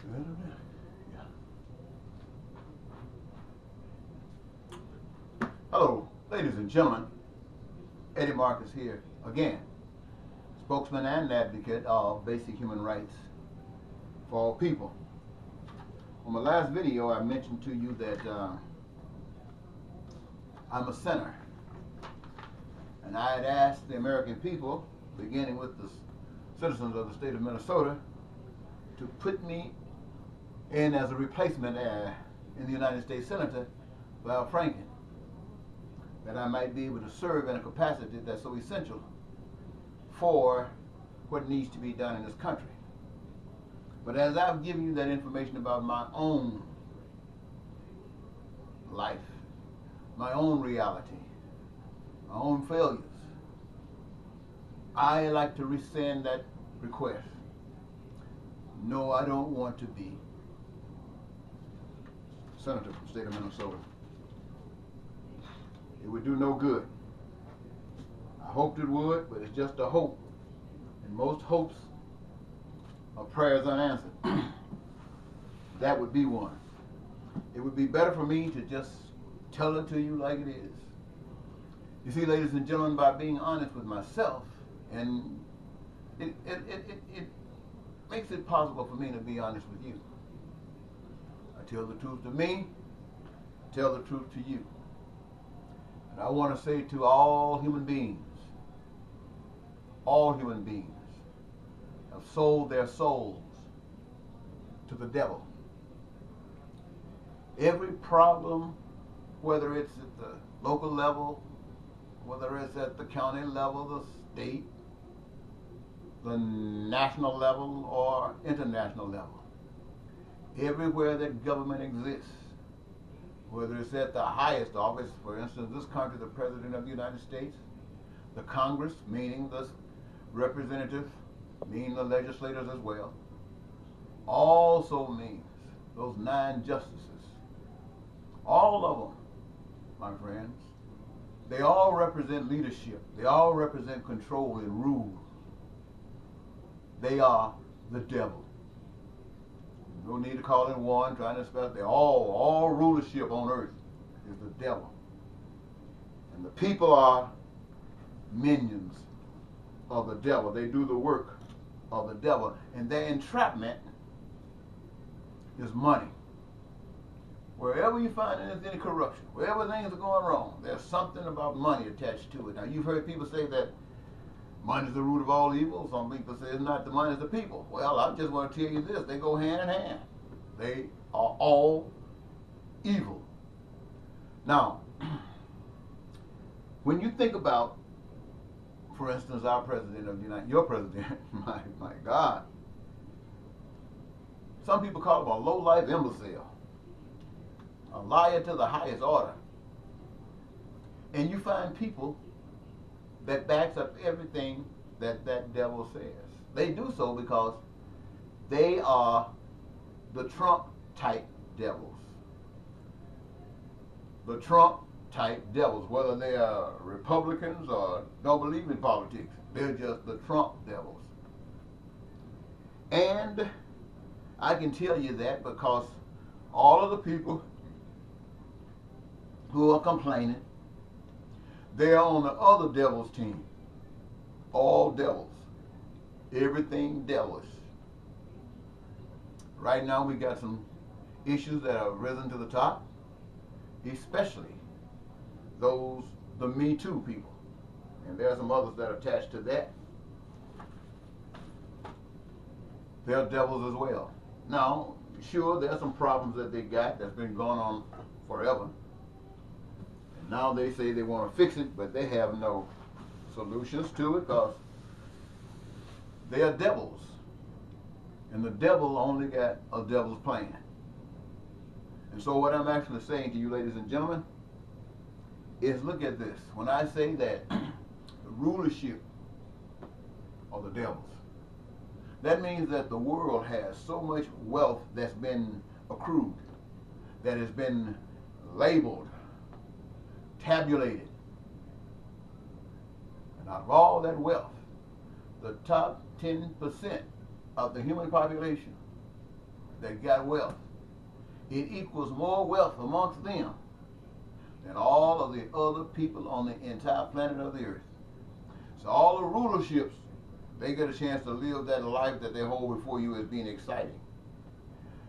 Yeah. Hello, ladies and gentlemen. Eddie Marcus here again, spokesman and advocate of basic human rights for all people. On my last video, I mentioned to you that I'm a sinner, and I had asked the American people, beginning with the citizens of the state of Minnesota, to put me in as a replacement in the United States Senator for Al Franken, that I might be able to serve in a capacity that's so essential for what needs to be done in this country. But as I've given you that information about my own life, my own reality, my own failures, I like to rescind that request. No, I don't want to be senator from the state of Minnesota. It would do no good. I hoped it would, but it's just a hope. And most hopes are prayers unanswered. That would be one. It would be better for me to just tell it to you like it is. You see, ladies and gentlemen, by being honest with myself, and it makes it possible for me to be honest with you. I tell the truth to me, tell the truth to you. And I want to say to all human beings have sold their souls to the devil. Every problem, whether it's at the local level, whether it's at the county level, the state, the national level, or international level, everywhere that government exists, whether it's at the highest office, for instance, this country, the President of the United States, the Congress, meaning the representatives, meaning the legislators as well, also means those 9 justices. All of them, my friends, they all represent leadership. They all represent control and rule. They are the devil. No need to call in one, trying to spell it. They're all rulership on earth is the devil. And the people are minions of the devil. They do the work of the devil. And their entrapment is money. Wherever you find any corruption, wherever things are going wrong, there's something about money attached to it. Now, you've heard people say that money is the root of all evil. Some people say it's not the money, it's the people. Well, I just want to tell you this. They go hand in hand. They are all evil. Now, when you think about, for instance, our president of the United States, your president, my God, some people call him a low-life imbecile, a liar to the highest order. And you find people that backs up everything that devil says. They do so because they are the Trump-type devils. The Trump-type devils, whether they are Republicans or don't believe in politics, they're just the Trump devils. And I can tell you that because all of the people who are complaining, they're on the other devil's team. All devils. Everything devilish. Right now we got some issues that have risen to the top, especially the Me Too people. And there are some others that are attached to that. They're devils as well. Now, sure, there are some problems that they got that's been going on forever. Now they say they want to fix it, but they have no solutions to it because they are devils. And the devil only got a devil's plan. And so what I'm actually saying to you, ladies and gentlemen, is look at this. When I say that the rulership of the devils, that means that the world has so much wealth that's been accrued, that has been labeled, tabulated. And out of all that wealth, the top 10% of the human population that got wealth, it equals more wealth amongst them than all of the other people on the entire planet of the earth. So all the rulerships, they get a chance to live that life that they hold before you as being exciting.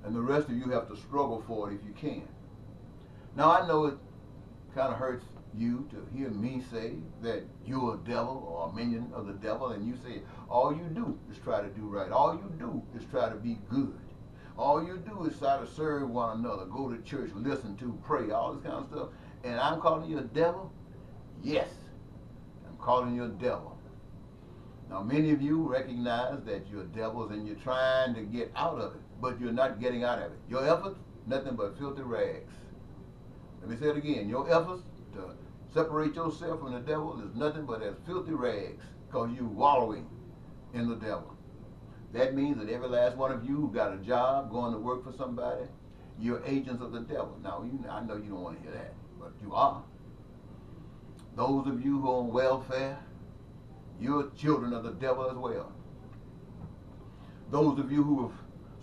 And the rest of you have to struggle for it if you can. Now I know it kind of hurts you to hear me say that you're a devil or a minion of the devil, and you say all you do is try to do right. All you do is try to be good. All you do is try to serve one another, go to church, listen to, pray, all this kind of stuff. And I'm calling you a devil? Yes, I'm calling you a devil. Now many of you recognize that you're devils and you're trying to get out of it, but you're not getting out of it. Your efforts, nothing but filthy rags. Let me say it again. Your efforts to separate yourself from the devil is nothing but as filthy rags, because you're wallowing in the devil. That means that every last one of you who got a job, going to work for somebody, you're agents of the devil. Now, I know you don't want to hear that, but you are. Those of you who are on welfare, you're children of the devil as well. Those of you who are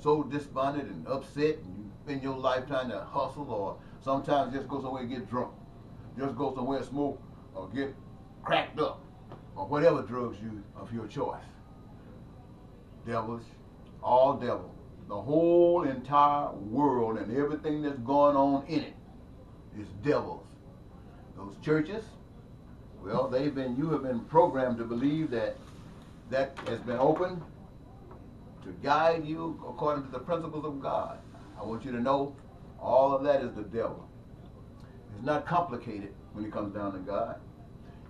so despondent and upset, and you spend your life trying to hustle, or sometimes just go somewhere and get drunk, just go somewhere and smoke, or get cracked up, or whatever drugs you of your choice. Devils, all devil. The whole entire world and everything that's going on in it is devils. Those churches, well, you have been programmed to believe that has been opened to guide you according to the principles of God. I want you to know all of that is the devil. It's not complicated when it comes down to God.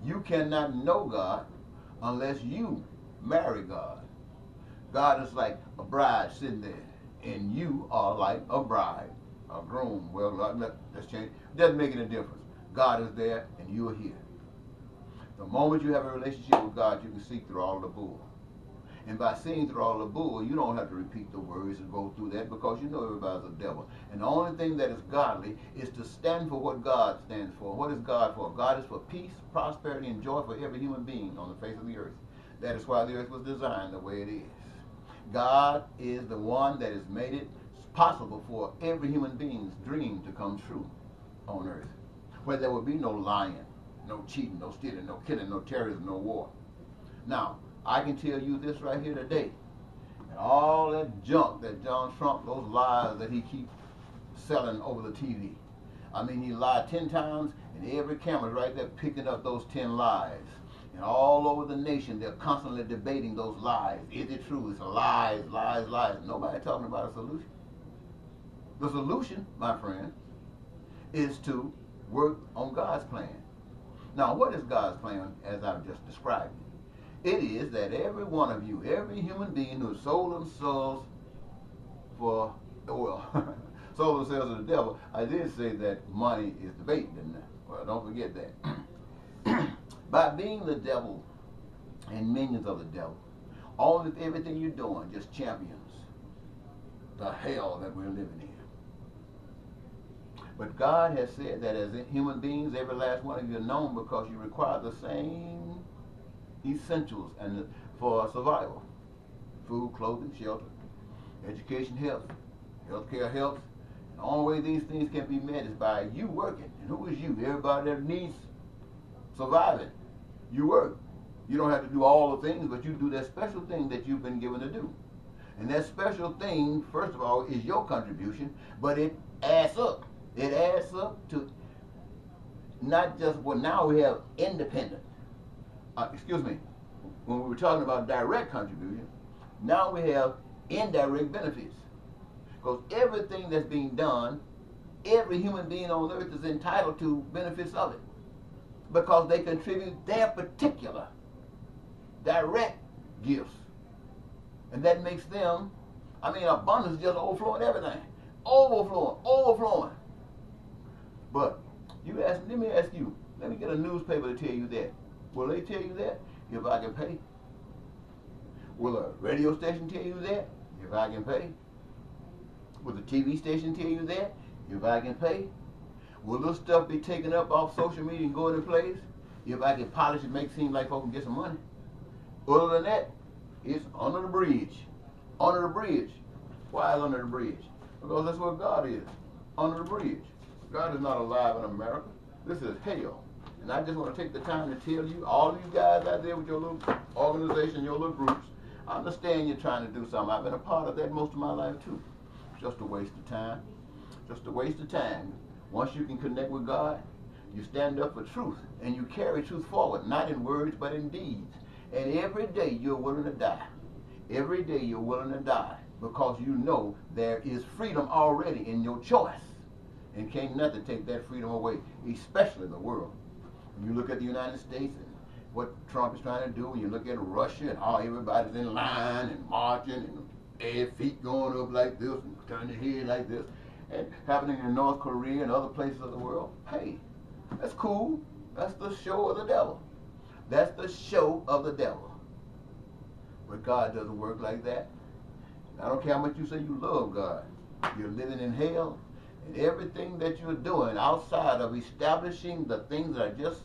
You cannot know God unless you marry God. God is like a bride sitting there, and you are like a bride, a groom. Well, let's change. It doesn't make any difference. God is there, and you are here. The moment you have a relationship with God, you can see through all the bull. And by seeing through all the bull, you don't have to repeat the words and go through that, because you know everybody's a devil. And the only thing that is godly is to stand for what God stands for. What is God for? God is for peace, prosperity, and joy for every human being on the face of the earth. That is why the earth was designed the way it is. God is the one that has made it possible for every human being's dream to come true on earth, where there will be no lying, no cheating, no stealing, no killing, no terrorism, no war. Now, I can tell you this right here today, and all that junk that John Trump, those lies that he keeps selling over the TV. I mean, he lied 10 times, and every camera's right there picking up those 10 lies. And all over the nation, they're constantly debating those lies. Is it true? It's lies, lies, lies. Nobody talking about a solution. The solution, my friend, is to work on God's plan. Now, what is God's plan as I've just described it? It is that every one of you, every human being who has sold themselves for, well, sold themselves to the devil. I did say that money is the bait, didn't I? Well, don't forget that. By being the devil and minions of the devil, everything you're doing just champions the hell that we're living in. But God has said that as human beings, every last one of you are known because you require the same essentials and for survival: food, clothing, shelter, education, health. Healthcare helps. And the only way these things can be met is by you working. And who is you? Everybody that needs surviving. You work. You don't have to do all the things, but you do that special thing that you've been given to do. And that special thing, first of all, is your contribution, but it adds up. It adds up to not just, well, now we have independent. When we were talking about direct contribution, now we have indirect benefits. Because everything that's being done, every human being on earth is entitled to benefits of it, because they contribute their particular direct gifts. And that makes them, abundance just overflowing everything. Overflowing. But let me ask you, let me get a newspaper to tell you that. Will they tell you that if I can pay? Will a radio station tell you that if I can pay? Will the TV station tell you that if I can pay? Will this stuff be taken up off social media and go into place if I can polish it, make it seem like folks can get some money? Other than that, it's under the bridge. Under the bridge. Why is under the bridge? Because that's where God is, under the bridge. God is not alive in America. This is hell. And I just want to take the time to tell you, all of you guys out there with your little organization, your little groups, I understand you're trying to do something. I've been a part of that most of my life too. It's just a waste of time. Just a waste of time. Once you can connect with God, you stand up for truth and you carry truth forward, not in words but in deeds. And every day you're willing to die. Every day you're willing to die because you know there is freedom already in your choice. And can't nothing take that freedom away, especially in the world. When you look at the United States and what Trump is trying to do, when you look at Russia and how everybody's in line and marching and their feet going up like this and turning their head like this, and happening in North Korea and other places of the world, hey, that's cool. That's the show of the devil. That's the show of the devil. But God doesn't work like that. I don't care how much you say you love God. You're living in hell, and everything that you're doing outside of establishing the things that I just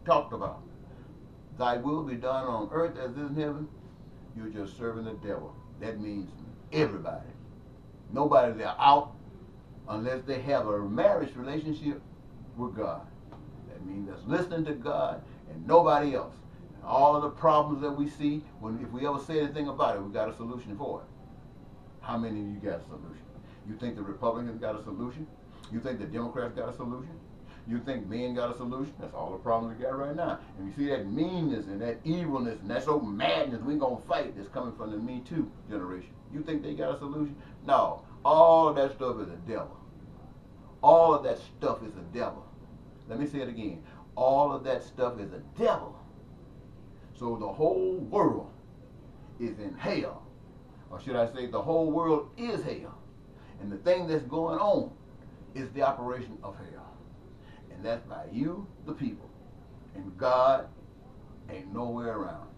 talked about, thy will be done on earth as it is in heaven, you're just serving the devil. That means everybody. Nobody's out unless they have a marriage relationship with God. That means that's listening to God and nobody else. And all of the problems that we see, if we ever say anything about it, we got a solution for it. How many of you got a solution? You think the Republicans got a solution? You think the Democrats got a solution? You think men got a solution? That's all the problems we got right now. And you see that meanness and that evilness and that so madness we gonna fight that's coming from the Me Too generation. You think they got a solution? No. All of that stuff is a devil. All of that stuff is a devil. Let me say it again. All of that stuff is a devil. So the whole world is in hell. Or should I say the whole world is hell. And the thing that's going on is the operation of hell. And that's by you, the people. And God ain't nowhere around.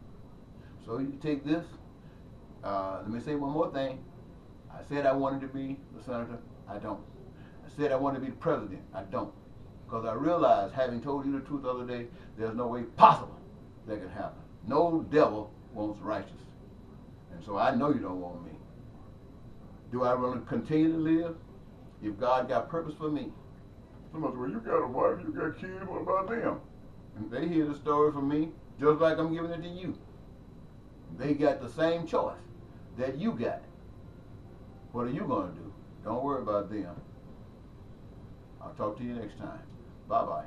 So you take this. Let me say one more thing. I said I wanted to be the senator. I don't. I said I wanted to be the president. I don't. Because I realized, having told you the truth the other day, there's no way possible that can happen. No devil wants righteous. And so I know you don't want me. Do I want to continue to live? If God got purpose for me. Somebody said, well, you got a wife, you got kids, what about them? And they hear the story from me, just like I'm giving it to you. They got the same choice that you got. What are you going to do? Don't worry about them. I'll talk to you next time. Bye-bye.